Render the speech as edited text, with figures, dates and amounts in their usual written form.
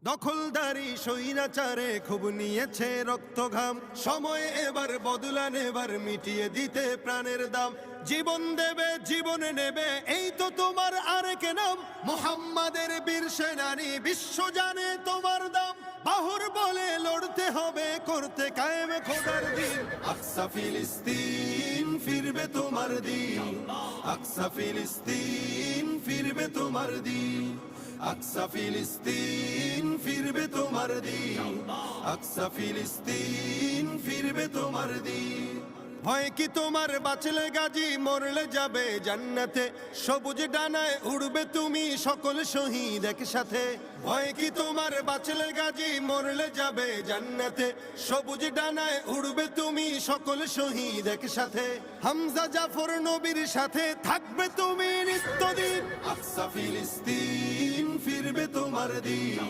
দখলদারি স্বৈরাচারে খুব নিয়েছে রক্তঘাম, সময় এবার বদলান, এবার মিটিয়ে দিতে প্রাণের দাম। জীবন দেবে জীবন নেবে, এই তো তোমার আরেক নাম। মুহাম্মাদের বীর সেনানী, বিশ্ব জানে তোমার দাম। বাহুর বলে লড়তে হবে, করতে কায়েম খোদার দিন। আকসা ফিলিস্তিন ফিরবে তোমার দিন, আকসা ফিলিস্তিন ফিরবে তোমার দিন, আকসা ফিলিস্তিন ফিরবে তোমার দিন, আকসা ফিলিস্তিন ফিরবে তোমার দিন। ভয় কি তোমার, বাঁচলে গাজী মরলে যাবে জান্নাতে। সবুজ ডানায় উড়বে তুমি সকল শহীদ একসাথে। ভয় কি তোমার, বাঁচলে গাজী মরলে যাবে জান্নাতে। সবুজ ডানায় উড়বে তুমি সকল শহীদ একসাথে। হামজা জাফর নবীর সাথে থাকবে তুমি নিত্যদিন। আকসা ফিলিস্তিন ফিরবে তোমার দিন।